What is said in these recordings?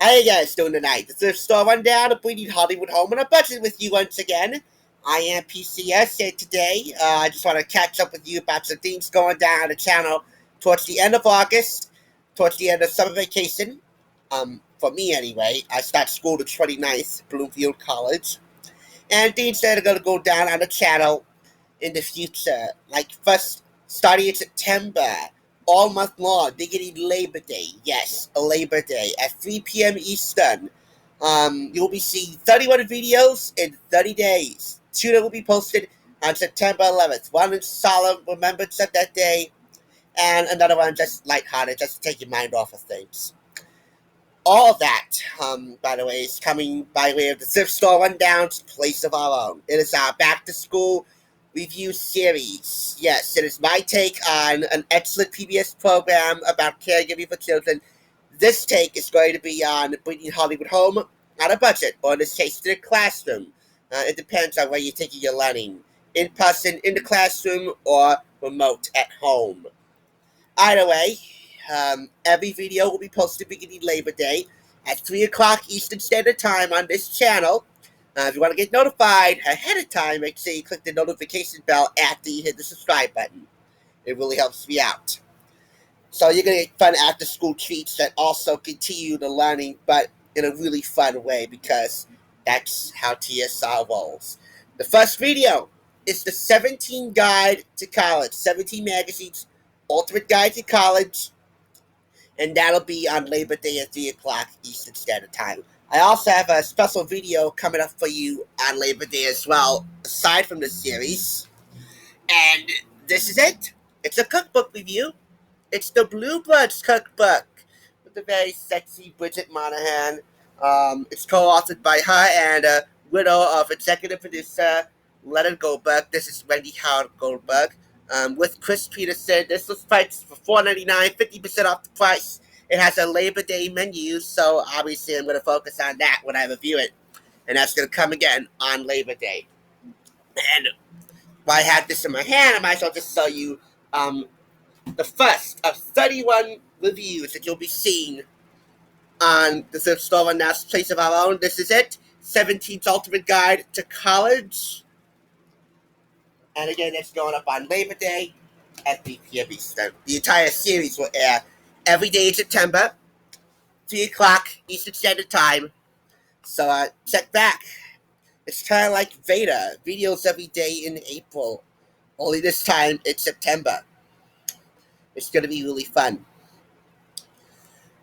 How you guys doing tonight? The thrift store rundown of Bleeding Hollywood Home on a budget with you once again. I am PCS, and today I just want to catch up with you about some things going down on the channel towards the end of August, towards the end of summer vacation. For me anyway, I start school the 29th, Bloomfield College, and things that are going to go down on the channel in the future. Like first, starting in September, all month long, beginning Labor Day. Yes, a Labor Day at 3 p.m. Eastern. You'll be seeing 31 videos in 30 days. 2 that will be posted on September 11th. One in solemn remembrance of that day, and another one just lighthearted, just to take your mind off of things. All of that, by the way, is coming by way of the Thrift Store Rundown's Place of Our Own. It is our back-to-school review series. Yes, it is my take on an excellent PBS program about caregiving for children. This take is going to be on bringing Hollywood home on a budget, or in this case, to the classroom. It depends on where you're taking your learning. In person, in the classroom, or remote at home. Either way, every video will be posted beginning Labor Day at 3 o'clock Eastern Standard Time on this channel. If you want to get notified ahead of time, make sure you click the notification bell after you hit the subscribe button. It really helps me out. So you're going to get fun after-school treats that also continue the learning, but in a really fun way, because that's how TSR rolls. The first video is the 17 Guide to College, 17 Magazine's Ultimate Guide to College, and that'll be on Labor Day at 3 o'clock Eastern Standard Time. I also have a special video coming up for you on Labor Day as well, aside from the series. And this is it. It's a cookbook review. It's the Blue Bloods Cookbook with the very sexy Bridget Monahan. It's co-authored by her and a widow of executive producer Leonard Goldberg. This is Wendy Howard Goldberg. With Chris Peterson. This was priced for $4.99, 50% off the price. It has a Labor Day menu, so obviously I'm going to focus on that when I review it. And that's going to come again on Labor Day. And while I have this in my hand, I might as well just show you the first of 31 reviews that you'll be seeing on the Thrift Store Rundown's Place of Our Own. This is it. 17th Ultimate Guide to College. And again, it's going up on Labor Day at 3 p.m. Eastern. The entire series will air every day in September, 3 o'clock Eastern Standard Time. So check back. It's kind of like Vader. Videos every day in April. Only this time it's September. It's going to be really fun.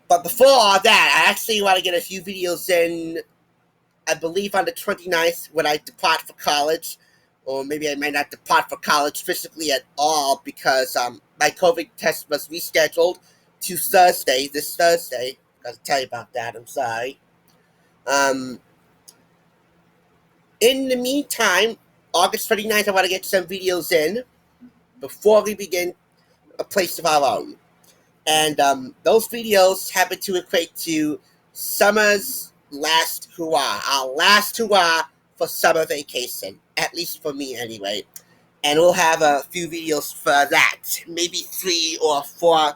But before all that, I actually want to get a few videos in, I believe on the 29th when I depart for college. Or maybe I might not depart for college physically at all, because my COVID test was rescheduled to Thursday, this Thursday. I gotta tell you about that, I'm sorry. In the meantime, August 29th, I want to get some videos in before we begin A Place of Our Own. And those videos happen to equate to summer's last hoorah, our last hoorah for summer vacation, at least for me anyway. And we'll have a few videos for that, maybe 3 or 4,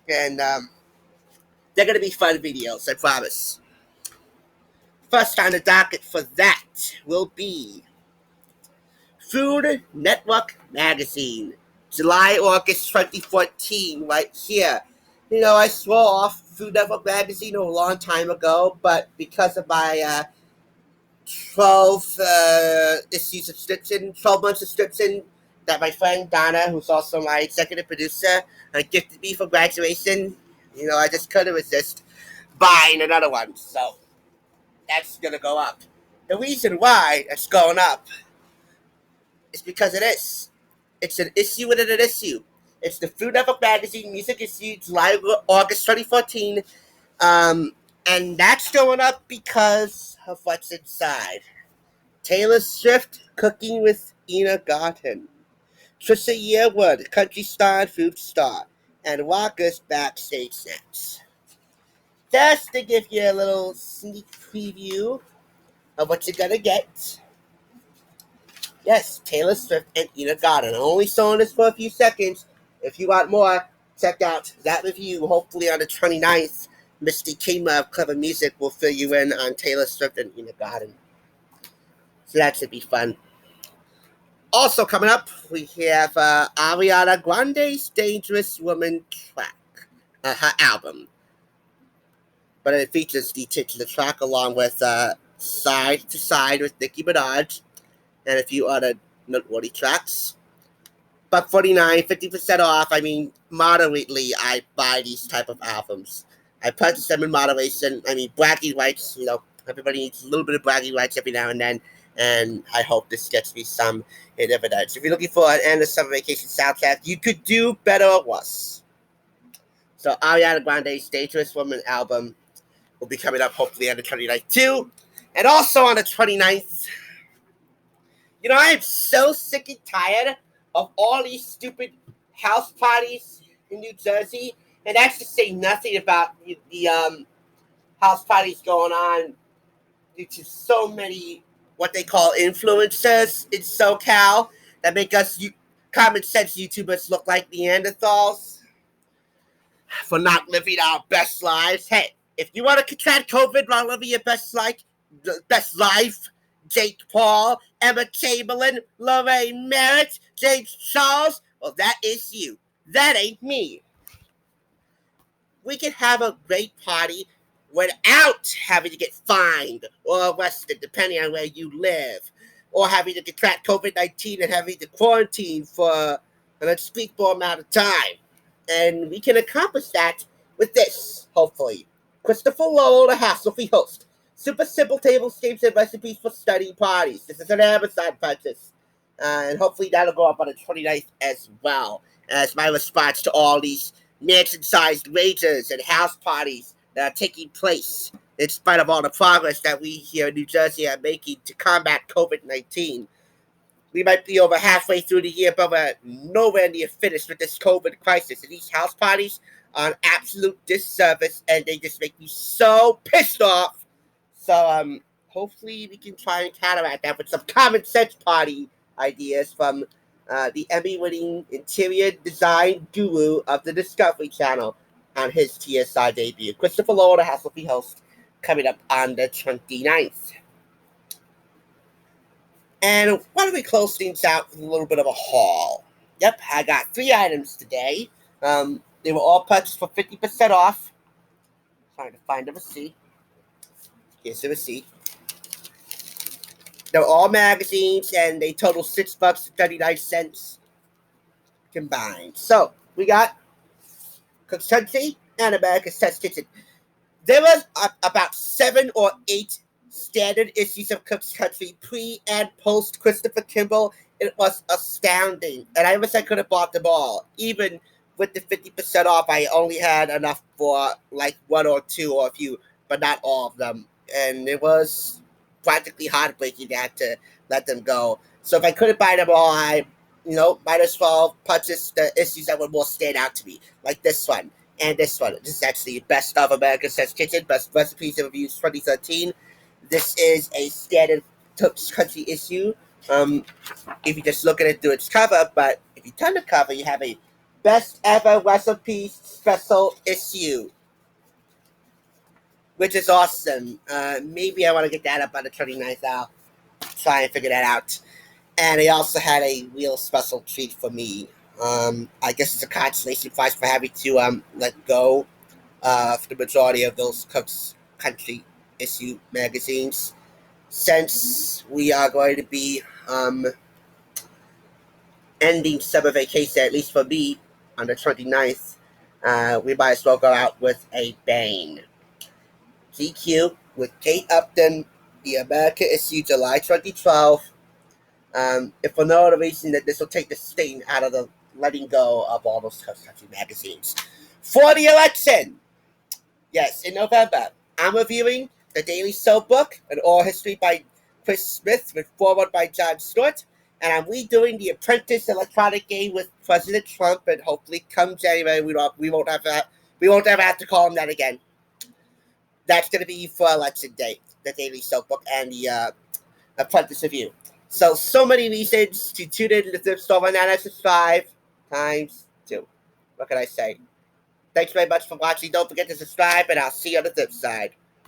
and they're going to be fun videos, I promise. First on the docket for that will be Food Network Magazine, July, August 2014, right here. You know, I swore off Food Network Magazine a long time ago, but because of my 12 issue subscription, 12-month subscription that my friend Donna, who's also my executive producer, gifted me for graduation. You know, I just couldn't resist buying another one. So that's going to go up. The reason why it's going up is because it is. It's an issue within an issue. It's the Food Network Magazine Music Issue, July, August 2014. And that's going up because of what's inside. Taylor Swift cooking with Ina Garten. Trisha Yearwood, country star and food star. And Walker's backstage snacks. Just to give you a little sneak preview of what you're going to get. Yes, Taylor Swift and Ina Garten. I'm only showing this for a few seconds. If you want more, check out that review, hopefully on the 29th Misty Kima of Clever Music will fill you in on Taylor Swift and Ina Garden. So that should be fun. Also coming up, we have Ariana Grande's Dangerous Woman track, her album. But it features the titular track along with Side to Side with Nicki Minaj and a few other noteworthy tracks. Buck 49, 50% off. I mean, moderately, I buy these type of albums. I purchase them in moderation. I mean, bragging rights, everybody needs a little bit of bragging rights every now and then, and I hope this gets me some dividends. If you're looking for an end of summer vacation soundtrack, you could do better or worse. So, Ariana Grande's Dangerous Woman album will be coming up hopefully on the 29th too. And also on the 29th, I am so sick and tired of all these stupid house parties in New Jersey. And that's to say nothing about the house parties going on due to so many what they call influencers in SoCal that make us common sense YouTubers look like Neanderthals for not living our best lives. Hey, if you want to contract COVID while living your best life, Jake Paul, Emma Chamberlain, Lorraine Merritt, James Charles, well, that is you. That ain't me. We can have a great party without having to get fined or arrested, depending on where you live, or having to contract COVID-19 and having to quarantine for an unspeakable amount of time. And we can accomplish that with this, hopefully. Christopher Lowell, the hassle-free host. Super simple tablescapes and recipes for study parties. This is an Amazon purchase. And hopefully that'll go up on the 29th as well, as my response to all these mansion-sized rages and house parties that are taking place in spite of all the progress that we here in New Jersey are making to combat COVID-19. We might be over halfway through the year, but we're nowhere near finished with this COVID crisis. And these house parties are an absolute disservice, and they just make me so pissed off. So hopefully we can try and counteract that with some common sense party ideas from the Emmy-winning interior design guru of the Discovery Channel on his TSI debut. Christopher Lowell, the hassle-free host, coming up on the 29th. And why don't we close things out with a little bit of a haul? Yep, I got 3 items today. They were all purchased for 50% off. Trying to find the receipt. Here's the receipt. They're all magazines, and they total $6.39 combined. So, we got Cook's Country and America's Test Kitchen. There was about 7 or 8 standard issues of Cook's Country pre and post Christopher Kimball. It was astounding, and I wish I could have bought them all. Even with the 50% off, I only had enough for like 1 or 2 or a few, but not all of them. And it was practically heartbreaking to have to let them go. So if I couldn't buy them all, I might as well purchase the issues that would more stand out to me, like this one and this one. This is actually Best of America's Test Kitchen, Best Recipes and Reviews 2013. This is a standard Cook's Country issue. If you just look at it through its cover, but if you turn the cover, you have a Best Ever Recipes Special Issue, which is awesome. Maybe I want to get that up on the 29th. I'll try and figure that out. And they also had a real special treat for me. I guess it's a consolation prize for having to let go for the majority of those Cook's Country issue magazines. Since we are going to be ending summer vacation, at least for me, on the 29th, we might as well go out with a bang. GQ with Kate Upton, the America issue, July 2012. If for no other reason that this will take the sting out of the letting go of all those country magazines. For the election, yes, in November, I'm reviewing The Daily Soap Book, an oral history by Chris Smith with foreword by Jon Stewart, and I'm redoing The Apprentice electronic game with President Trump, and hopefully come January we won't ever have to call him that again. That's going to be for election day, The Daily Soap Book and the Apprentice Review. So many reasons to tune in to the Thrift Store 1995 times 2. What can I say? Thanks very much for watching. Don't forget to subscribe, and I'll see you on the flip side.